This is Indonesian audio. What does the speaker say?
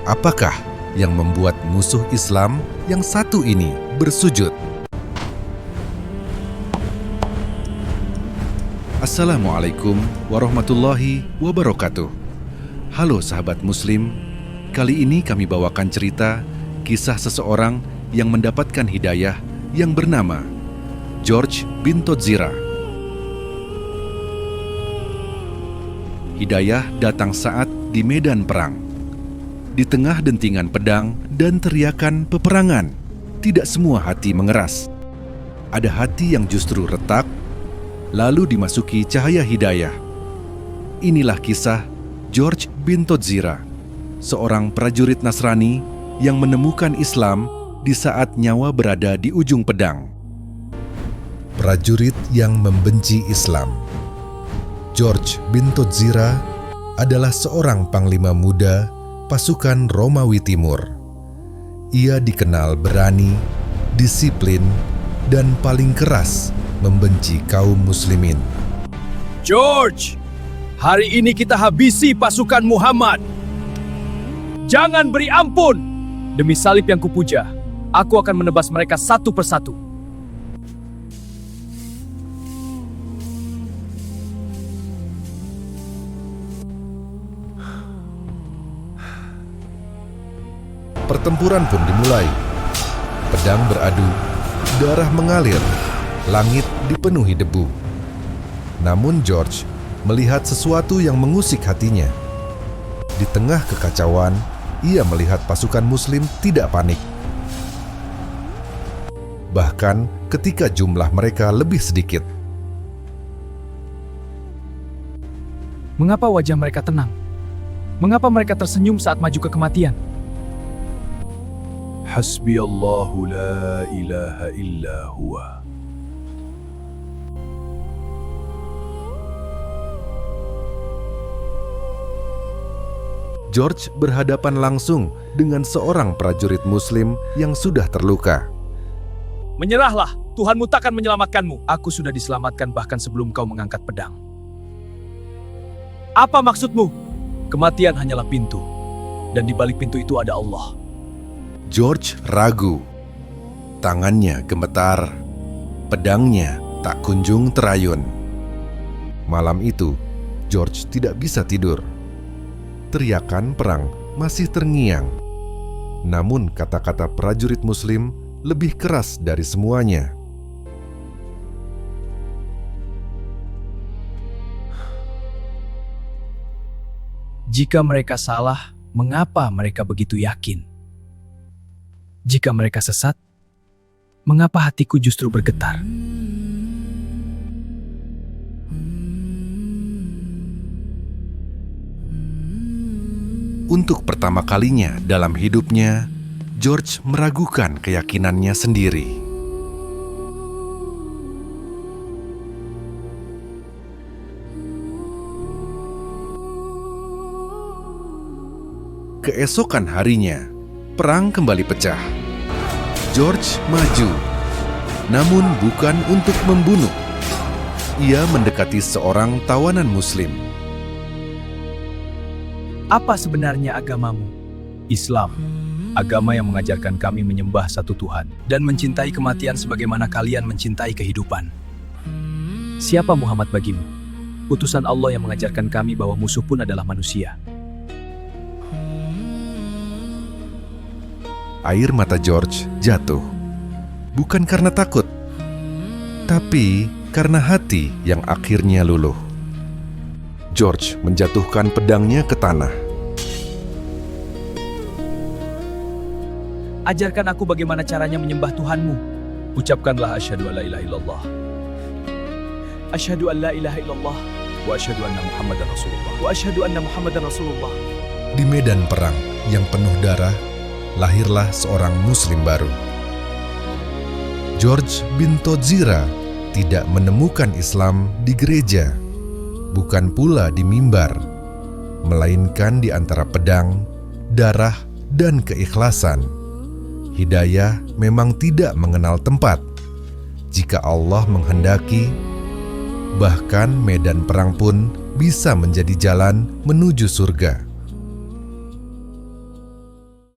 Apakah yang membuat musuh Islam yang satu ini bersujud? Assalamualaikum warahmatullahi wabarakatuh. Halo sahabat muslim, kali ini kami bawakan cerita kisah seseorang yang mendapatkan hidayah yang bernama George bin Todzira. Hidayah datang saat di medan perang. Di tengah dentingan pedang dan teriakan peperangan, tidak semua hati mengeras. Ada hati yang justru retak, lalu dimasuki cahaya hidayah. Inilah kisah George bin Todzira, seorang prajurit Nasrani yang menemukan Islam di saat nyawa berada di ujung pedang. Prajurit yang membenci Islam. George bin Todzira adalah seorang panglima muda pasukan Romawi Timur. Ia dikenal berani, disiplin, dan paling keras membenci kaum muslimin. George, hari ini kita habisi pasukan Muhammad. Jangan beri ampun. Demi salib yang kupuja, aku akan menebas mereka satu persatu. Pertempuran pun dimulai. Pedang beradu, darah mengalir, langit dipenuhi debu. Namun George melihat sesuatu yang mengusik hatinya. Di tengah kekacauan, ia melihat pasukan muslim tidak panik. Bahkan ketika jumlah mereka lebih sedikit. Mengapa wajah mereka tenang? Mengapa mereka tersenyum saat maju ke kematian? Hasbi Allahu la ilaha illa huwa. George berhadapan langsung dengan seorang prajurit muslim yang sudah terluka. Menyerahlah, Tuhanmu takkan menyelamatkanmu. Aku sudah diselamatkan bahkan sebelum kau mengangkat pedang. Apa maksudmu? Kematian hanyalah pintu, dan di balik pintu itu ada Allah. George ragu. Tangannya gemetar. Pedangnya tak kunjung terayun. Malam itu, George tidak bisa tidur. Teriakan perang masih terngiang. Namun kata-kata prajurit muslim lebih keras dari semuanya. Jika mereka salah, mengapa mereka begitu yakin? Jika mereka sesat, mengapa hatiku justru bergetar? Untuk pertama kalinya dalam hidupnya, George meragukan keyakinannya sendiri. Keesokan harinya, perang kembali pecah. George maju, namun bukan untuk membunuh. Ia mendekati seorang tawanan muslim. Apa sebenarnya agamamu? Islam, agama yang mengajarkan kami menyembah satu Tuhan dan mencintai kematian sebagaimana kalian mencintai kehidupan. Siapa Muhammad bagimu? Utusan Allah yang mengajarkan kami bahwa musuh pun adalah manusia. Air mata George jatuh, bukan karena takut, tapi karena hati yang akhirnya luluh. George menjatuhkan pedangnya ke tanah. Ajarkan aku bagaimana caranya menyembah Tuhanmu. Ucapkanlah asyhadu an la ilaha illallah. Asyhadu an la ilaha illallah wa asyhadu anna Muhammadan Rasulullah. Wa asyhadu anna Muhammadan Rasulullah. Di medan perang yang penuh darah, lahirlah seorang muslim baru. George bin Todzira tidak menemukan Islam di gereja, bukan pula di mimbar, melainkan di antara pedang, darah, dan keikhlasan. Hidayah memang tidak mengenal tempat. Jika Allah menghendaki, bahkan medan perang pun bisa menjadi jalan menuju surga.